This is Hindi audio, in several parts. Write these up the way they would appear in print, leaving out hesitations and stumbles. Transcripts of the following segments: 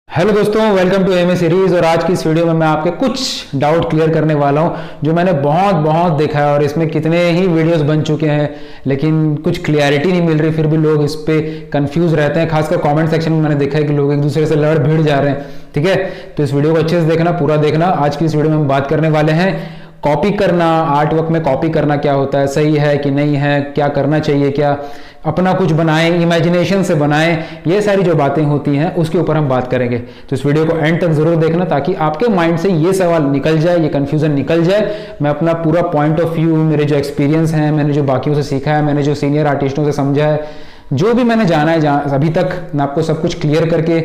हेलो दोस्तों, वेलकम टू एमए सीरीज। और आज की इस वीडियो में मैं आपके कुछ डाउट क्लियर करने वाला हूं जो मैंने बहुत देखा है। और इसमें कितने ही वीडियोस बन चुके हैं लेकिन कुछ क्लियरिटी नहीं मिल रही, फिर भी लोग इस पे कंफ्यूज रहते हैं। खासकर कमेंट सेक्शन में मैंने देखा है कि लोग एक दूसरे से लड़ भिड़ जा रहे हैं। ठीक है, तो इस वीडियो को अच्छे से देखना, पूरा देखना। आज की इस वीडियो में हम बात करने वाले हैं कॉपी करना, आर्ट वर्क में कॉपी करना क्या होता है, सही है कि नहीं है, क्या करना चाहिए, क्या अपना कुछ बनाएं, इमेजिनेशन से बनाएं, ये सारी जो बातें होती हैं उसके ऊपर हम बात करेंगे। तो इस वीडियो को एंड तक जरूर देखना ताकि आपके माइंड से ये सवाल निकल जाए, ये कंफ्यूजन निकल जाए। मैं अपना पूरा पॉइंट ऑफ व्यू, मेरे जो एक्सपीरियंस है, मैंने जो बाकियों से सीखा है, मैंने जो सीनियर आर्टिस्टों से समझा है, जो भी मैंने जाना है अभी तक, मैं आपको सब कुछ क्लियर करके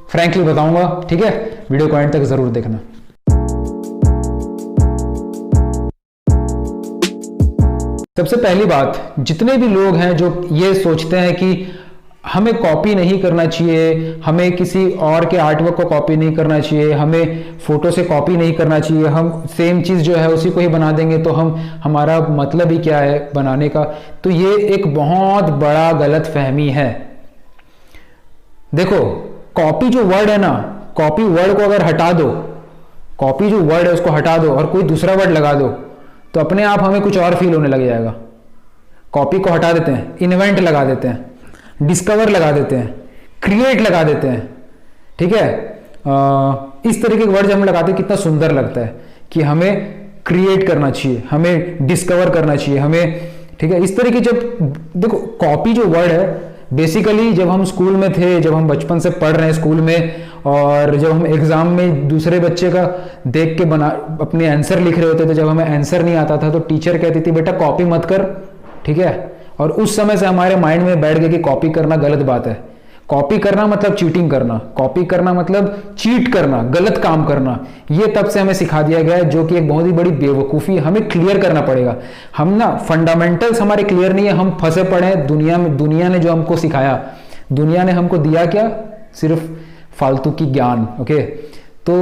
फ्रैंकली बताऊंगा। ठीक है, वीडियो को एंड तक जरूर देखना। सबसे पहली बात, जितने भी लोग हैं जो ये सोचते हैं कि हमें कॉपी नहीं करना चाहिए, हमें किसी और के आर्टवर्क को कॉपी नहीं करना चाहिए, हमें फोटो से कॉपी नहीं करना चाहिए, हम सेम चीज जो है उसी को ही बना देंगे तो हमारा मतलब ही क्या है बनाने का, तो ये एक बहुत बड़ा गलत फहमी है। देखो, कॉपी जो वर्ड है ना, कॉपी वर्ड को अगर हटा दो, कॉपी जो वर्ड है उसको हटा दो और कोई दूसरा वर्ड लगा दो तो अपने आप हमें कुछ और फील होने लग जाएगा। कॉपी को हटा देते हैं, इन्वेंट लगा देते हैं, डिस्कवर लगा देते हैं, क्रिएट लगा देते हैं। ठीक है, इस तरीके के वर्ड जब हम लगाते हैं कितना सुंदर लगता है कि हमें क्रिएट करना चाहिए, हमें डिस्कवर करना चाहिए, हमें, ठीक है, इस तरीके। जब देखो, कॉपी जो वर्ड है बेसिकली जब हम स्कूल में थे, जब हम बचपन से पढ़ रहे हैं स्कूल में, और जब हम एग्जाम में दूसरे बच्चे का देख के अपने आंसर लिख रहे होते थे, जब हमें आंसर नहीं आता था तो टीचर कहती थी बेटा कॉपी मत कर। ठीक है, और उस समय से हमारे माइंड में बैठ गया कि कॉपी करना गलत बात है। कॉपी करना मतलब चीटिंग करना, कॉपी करना मतलब चीट करना, गलत काम करना। ये तब से हमें सिखा दिया गया है, जो कि एक बहुत ही बड़ी बेवकूफ़ी। हमें क्लियर करना पड़ेगा। हम ना फंडामेंटल्स हमारे क्लियर नहीं है, हम फंसे पड़े हैं दुनिया में। दुनिया ने जो हमको सिखाया, दुनिया ने हमको दिया क्या, सिर्फ फालतू की ज्ञान। ओके, तो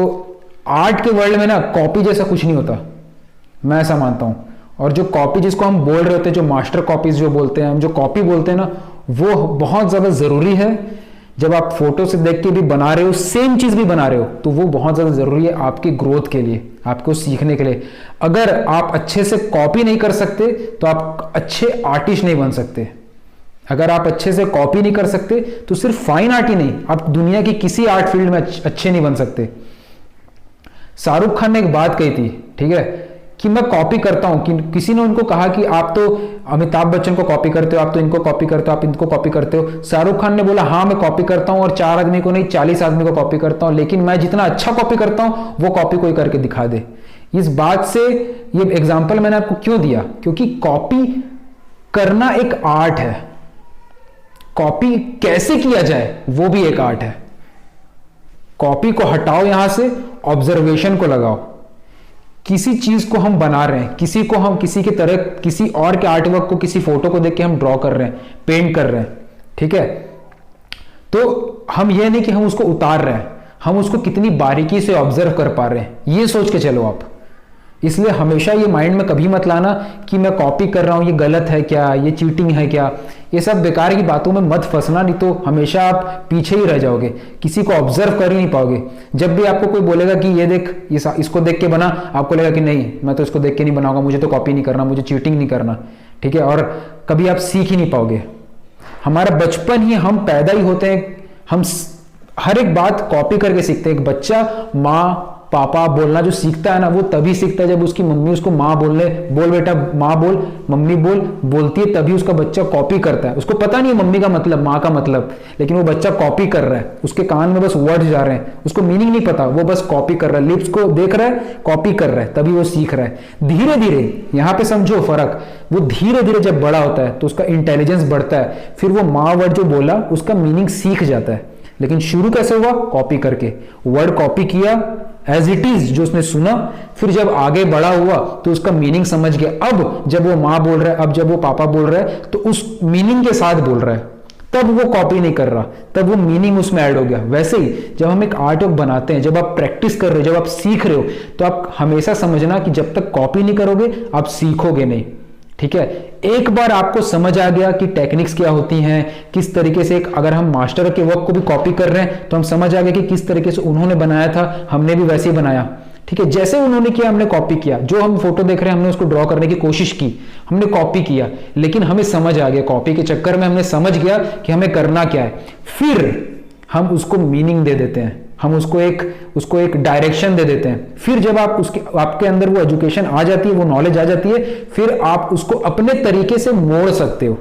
आर्ट के वर्ल्ड में ना कॉपी जैसा कुछ नहीं होता, मैं ऐसा मानता हूं। और जो कॉपी जिसको हम बोल रहे होते हैं, जो मास्टर कॉपीज जो बोलते हैं, हम जो कॉपी बोलते हैं ना, वो बहुत ज्यादा जरूरी है। जब आप फोटो से देख के भी बना रहे हो, सेम चीज भी बना रहे हो, तो वो बहुत ज्यादा जरूरी है आपकी ग्रोथ के लिए, आपको सीखने के लिए। अगर आप अच्छे से कॉपी नहीं कर सकते तो आप अच्छे आर्टिस्ट नहीं बन सकते। अगर आप अच्छे से कॉपी नहीं कर सकते तो सिर्फ फाइन आर्ट ही नहीं, आप दुनिया की किसी आर्ट फील्ड में अच्छे नहीं बन सकते। शाहरुख खान ने एक बात कही थी, ठीक है, कि मैं कॉपी करता हूं। कि किसी ने उनको कहा कि आप तो अमिताभ बच्चन को कॉपी करते हो, आप तो इनको कॉपी करते हो, आप इनको कॉपी करते हो। शाहरुख खान ने बोला हाँ मैं कॉपी करता हूं, और 4 आदमी को नहीं 40 आदमी को कॉपी करता हूं, लेकिन मैं जितना अच्छा कॉपी करता हूं वो कॉपी कोई करके दिखा दे। इस बात से ये एग्जाम्पल मैंने आपको क्यों दिया, क्योंकि कॉपी करना एक आर्ट है। कॉपी कैसे किया जाए वो भी एक आर्ट है। कॉपी को हटाओ, यहां से ऑब्जर्वेशन को लगाओ। किसी चीज को हम बना रहे हैं, किसी को हम किसी की तरह, किसी और के आर्टवर्क को, किसी फोटो को देख के हम ड्रॉ कर रहे हैं, पेंट कर रहे हैं। ठीक है, तो हम ये नहीं कि हम उसको उतार रहे हैं, हम उसको कितनी बारीकी से ऑब्जर्व कर पा रहे हैं, ये सोच के चलो आप। इसलिए हमेशा ये माइंड में कभी मत लाना कि मैं कॉपी कर रहा हूं, ये गलत है क्या, ये चीटिंग है क्या। ये सब बेकार की बातों में मत फंसना, नहीं तो हमेशा आप पीछे ही रह जाओगे, किसी को ऑब्जर्व कर ही नहीं पाओगे। जब भी आपको कोई बोलेगा कि ये देख, इसको देख के बना, आपको लगेगा कि नहीं मैं तो इसको देख के नहीं बनाऊंगा, मुझे तो कॉपी नहीं करना, मुझे चीटिंग नहीं करना। ठीक है, और कभी आप सीख ही नहीं पाओगे। हमारा बचपन ही, हम पैदा ही होते हैं, हम हर एक बात कॉपी करके सीखते हैं। एक बच्चा माँ पापा बोलना जो सीखता है ना, वो तभी सीखता है जब उसकी मम्मी उसको माँ बोल बेटा माँ बोल, मम्मी बोल बोलती है, तभी उसका बच्चा कॉपी करता है। उसको पता नहीं है मम्मी का मतलब, माँ का मतलब, लेकिन वो बच्चा कॉपी कर रहा है। उसके कान में बस वर्ड्स जा रहे हैं, उसको मीनिंग नहीं पता, वो बस कॉपी कर रहा है, लिप्स को देख रहा है, कॉपी कर रहा है, तभी वो सीख रहा है। धीरे धीरे, यहां पे समझो फर्क, वो धीरे धीरे जब बड़ा होता है तो उसका इंटेलिजेंस बढ़ता है, फिर वो माँ वर्ड जो बोला उसका मीनिंग सीख जाता है। लेकिन शुरू कैसे हुआ, कॉपी करके, वर्ड कॉपी किया एज इट इज जो उसने सुना, फिर जब आगे बड़ा हुआ तो उसका मीनिंग समझ गया। अब जब वो माँ बोल रहा है, अब जब वो पापा बोल रहा है, तो उस मीनिंग के साथ बोल रहा है, तब वो कॉपी नहीं कर रहा, तब वो मीनिंग उसमें ऐड हो गया। वैसे ही जब हम एक आर्ट वर्क बनाते हैं, जब आप प्रैक्टिस कर रहे हो, जब आप सीख रहे हो, तो आप हमेशा समझना कि जब तक कॉपी नहीं करोगे आप सीखोगे नहीं। ठीक है, एक बार आपको समझ आ गया कि टेक्निक्स क्या होती हैं, किस तरीके से अगर हम मास्टर के वर्क को भी कॉपी कर रहे हैं तो हम समझ आ गए कि किस तरीके से उन्होंने बनाया था, हमने भी वैसे ही बनाया। ठीक है, जैसे उन्होंने किया हमने कॉपी किया, जो हम फोटो देख रहे हैं हमने उसको ड्रॉ करने की कोशिश की, हमने कॉपी किया, लेकिन हमें समझ आ गया, कॉपी के चक्कर में हमने समझ गया कि हमें करना क्या है। फिर हम उसको मीनिंग दे देते हैं, हम उसको एक डायरेक्शन दे देते हैं। फिर जब आपके अंदर वो एजुकेशन आ जाती है, वो नॉलेज आ जाती है, फिर आप उसको अपने तरीके से मोड़ सकते हो।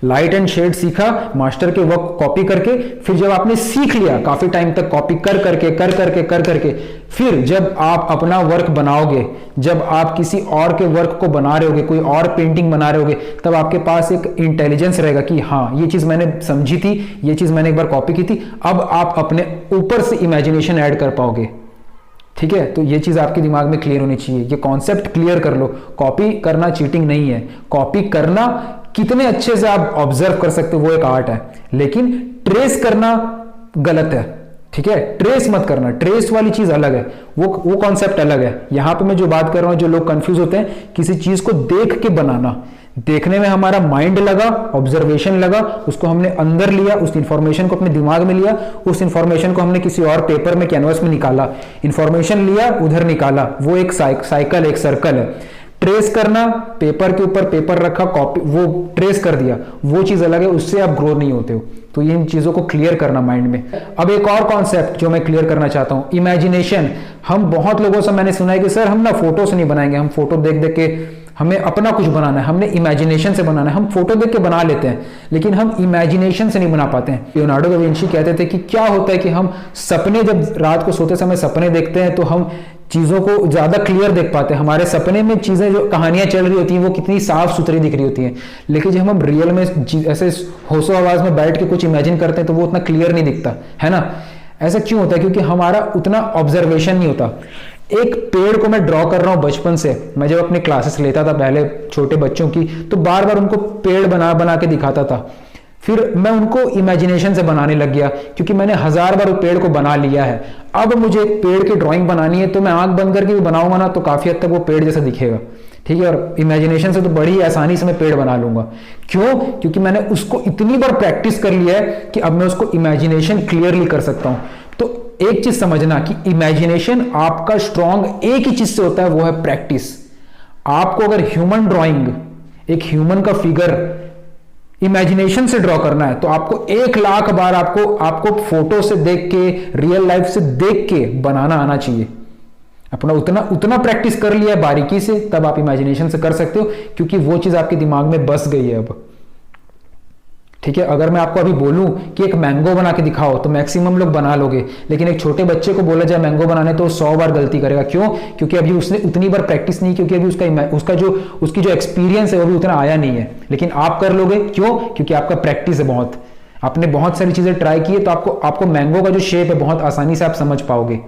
लाइट एंड शेड सीखा मास्टर के वर्क कॉपी करके, फिर जब आपने सीख लिया काफी टाइम तक कॉपी कर करके फिर जब आप अपना वर्क बनाओगे, जब आप किसी और के वर्क को बना रहे होगे, कोई और पेंटिंग बना रहे होगे, तब आपके पास एक इंटेलिजेंस रहेगा कि हाँ ये चीज मैंने समझी थी, ये चीज मैंने एक बार कॉपी की थी, अब आप अपने ऊपर से इमेजिनेशन ऐड कर पाओगे। ठीक है, तो ये चीज आपके दिमाग में क्लियर होनी चाहिए, ये कॉन्सेप्ट क्लियर कर लो। कॉपी करना चीटिंग नहीं है, कॉपी करना कितने अच्छे से आप ऑब्जर्व कर सकते हो वो एक आर्ट है, लेकिन ट्रेस करना गलत है। ठीक है, ट्रेस मत करना, ट्रेस वाली चीज अलग है, वो कॉन्सेप्ट अलग है। यहां पे मैं जो बात कर रहा हूं, जो लोग कंफ्यूज होते हैं, किसी चीज को देख के बनाना, देखने में हमारा माइंड लगा, ऑब्जर्वेशन लगा, उसको हमने अंदर लिया, उस इंफॉर्मेशन को अपने दिमाग में लिया, उस इंफॉर्मेशन को हमने किसी और पेपर में कैनवस में निकाला, इंफॉर्मेशन लिया उधर निकाला, वो एक साइकिल, एक सर्कल है। ट्रेस करना, पेपर के ऊपर पेपर रखा, कॉपी, वो ट्रेस कर दिया, वो चीज अलग है, उससे आप ग्रो नहीं होते हो। तो इन चीजों को क्लियर करना माइंड में। अब एक और कॉन्सेप्ट जो मैं क्लियर करना चाहता हूं, इमेजिनेशन। हम बहुत लोगों से मैंने सुना है कि सर हम ना फोटो से नहीं बनाएंगे, हम फोटो देख देख के हमें अपना कुछ बनाना है, हमने इमेजिनेशन से बनाना है। हम फोटो देख के बना लेते हैं, लेकिन हम इमेजिनेशन से नहीं बना पाते हैं। लियोनार्डो दा विंची कहते थे कि क्या होता है कि हम सपने, जब रात को सोते समय सपने देखते हैं तो हम चीजों को ज्यादा क्लियर देख पाते हैं। हमारे सपने में चीजें, जो कहानियां चल रही होती हैं, वो कितनी साफ सुथरी दिख रही होती हैं, लेकिन जब हम रियल में ऐसे होशो आवाज में बैठ के कुछ इमेजिन करते हैं तो वो उतना क्लियर नहीं दिखता है ना। ऐसा क्यों होता है? क्योंकि हमारा उतना ऑब्जर्वेशन नहीं होता। एक पेड़ को मैं ड्रॉ कर रहा हूं बचपन से, मैं जब अपनी क्लासेस लेता था पहले छोटे बच्चों की, तो बार बार उनको पेड़ बना बना के दिखाता था। फिर मैं उनको इमेजिनेशन से बनाने लग गया, क्योंकि मैंने 1000 बार पेड़ को बना लिया है। अब मुझे एक पेड़ की ड्राइंग बनानी है तो मैं आंख बंद करके भी बनाऊंगा ना तो काफी हद तक वो पेड़ जैसा दिखेगा। ठीक है, और इमेजिनेशन से तो बड़ी आसानी से मैं पेड़ बना लूंगा। क्यों? क्योंकि मैंने उसको इतनी बार प्रैक्टिस कर लिया है कि अब मैं उसको इमेजिनेशन क्लियरली कर सकता हूं। तो एक चीज समझना कि इमेजिनेशन आपका स्ट्रॉन्ग एक ही चीज से होता है, वो है प्रैक्टिस। आपको अगर ह्यूमन ड्राइंग, एक ह्यूमन का फिगर इमेजिनेशन से ड्रॉ करना है तो आपको 1,00,000 बार आपको फोटो से देख के, रियल लाइफ से देख के बनाना आना चाहिए। अपना उतना प्रैक्टिस कर लिया है बारीकी से, तब आप इमेजिनेशन से कर सकते हो, क्योंकि वो चीज आपके दिमाग में बस गई है अब। ठीक है, अगर मैं आपको अभी बोलूं कि एक मैंगो बना के दिखाओ तो मैक्सिमम लोग बना लोगे, लेकिन एक छोटे बच्चे को बोला जाए मैंगो बनाने तो 100 बार गलती करेगा। क्यों? क्योंकि अभी उसने उतनी बार प्रैक्टिस नहीं, क्योंकि अभी उसकी जो एक्सपीरियंस है वो भी उतना आया नहीं है। लेकिन आप कर लोगे, क्यों? क्योंकि आपका प्रैक्टिस है बहुत, आपने बहुत सारी चीजें ट्राई की है, तो आपको मैंगो का जो शेप है बहुत आसानी से आप समझ पाओगे।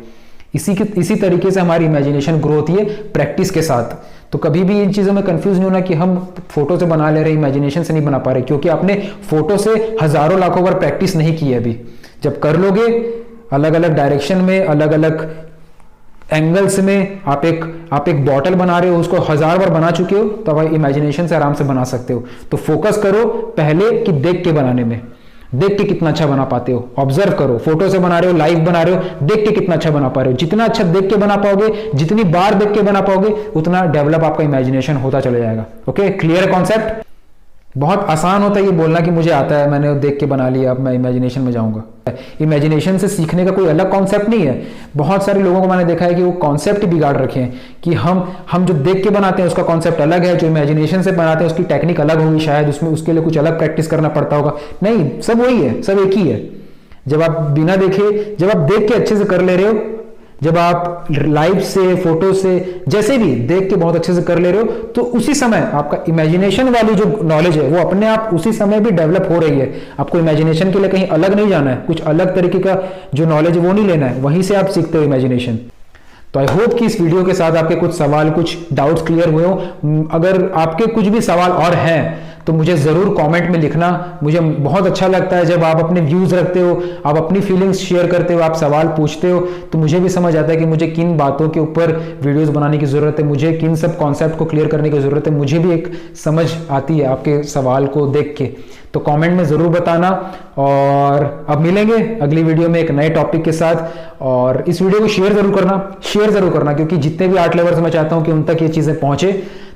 इसी तरीके से हमारी इमेजिनेशन ग्रो होती है प्रैक्टिस के साथ। तो कभी भी इन चीजों में कंफ्यूज नहीं होना कि हम फोटो से बना ले रहे, इमेजिनेशन से नहीं बना पा रहे, क्योंकि आपने फोटो से हजारों लाखों बार प्रैक्टिस नहीं की है अभी। जब कर लोगे, अलग अलग डायरेक्शन में, अलग अलग एंगल्स में, आप एक बॉटल बना रहे हो, उसको 1000 बार बना चुके हो, तो आप इमेजिनेशन से आराम से बना सकते हो। तो फोकस करो पहले कि देख के बनाने में, देख के कितना अच्छा बना पाते हो। ऑब्जर्व करो, फोटो से बना रहे हो, लाइव बना रहे हो, देख के कितना अच्छा बना पा रहे हो। जितना अच्छा देख के बना पाओगे, जितनी बार देख के बना पाओगे, उतना डेवलप आपका इमेजिनेशन होता चला जाएगा। Okay, clear concept? बहुत आसान होता है ये बोलना कि मुझे आता है, मैंने देख के बना लिया, अब मैं इमेजिनेशन में जाऊंगा। इमेजिनेशन से सीखने का कोई अलग कॉन्सेप्ट नहीं है। बहुत सारे लोगों को मैंने देखा है कि वो कॉन्सेप्ट बिगाड़ रखे हैं कि हम जो देख के बनाते हैं उसका कॉन्सेप्ट अलग है, जो इमेजिनेशन से बनाते हैं उसकी टेक्निक अलग होगी, शायद उसमें उसके लिए कुछ अलग प्रैक्टिस करना पड़ता होगा। नहीं, सब वही है, सब एक ही है। जब आप बिना देखे, जब आप देख के अच्छे से कर ले रहे हो, जब आप लाइव से, फोटो से, जैसे भी देख के बहुत अच्छे से कर ले रहे हो, तो उसी समय आपका इमेजिनेशन वाली जो नॉलेज है वो अपने आप उसी समय भी डेवलप हो रही है। आपको इमेजिनेशन के लिए कहीं अलग नहीं जाना है, कुछ अलग तरीके का जो नॉलेज है वो नहीं लेना है, वहीं से आप सीखते हो इमेजिनेशन। तो आई होप कि इस वीडियो के साथ आपके कुछ सवाल, कुछ डाउट्स क्लियर हुए हो। अगर आपके कुछ भी सवाल और हैं तो मुझे ज़रूर कमेंट में लिखना। मुझे बहुत अच्छा लगता है जब आप अपने व्यूज़ रखते हो, आप अपनी फीलिंग्स शेयर करते हो, आप सवाल पूछते हो, तो मुझे भी समझ आता है कि मुझे किन बातों के ऊपर वीडियोस बनाने की ज़रूरत है, मुझे किन सब कॉन्सेप्ट को क्लियर करने की ज़रूरत है। मुझे भी एक समझ आती है आपके सवाल को देख के। तो कमेंट में ज़रूर बताना, और अब मिलेंगे अगली वीडियो में एक नए टॉपिक के साथ। और इस वीडियो को शेयर ज़रूर करना, क्योंकि जितने भी आर्ट लवर्स मैं चाहता हूं कि उन तक ये चीज़ें पहुंचे।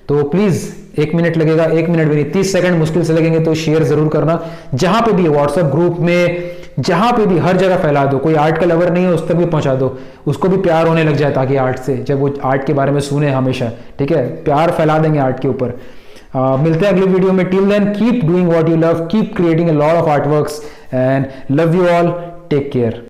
तो प्लीज़ 1 मिनट लगेगा, 1 मिनट भी नहीं, 30 सेकंड मुश्किल से लगेंगे, तो शेयर ज़रूर करना। जहां पे भी, व्हाट्सएप ग्रुप में, जहां पे भी, हर जगह फैला दो। कोई आर्ट का लवर नहीं है उस तक भी पहुंचा दो, उसको भी प्यार होने लग जाए ताकि आर्ट से, जब वो आर्ट के बारे में सुने हमेशा। ठीक है, प्यार फैला देंगे आर्ट के ऊपर। मिलते हैं अगली वीडियो में। Till then keep doing what you love, keep creating a lot of art works, and love you all, take care.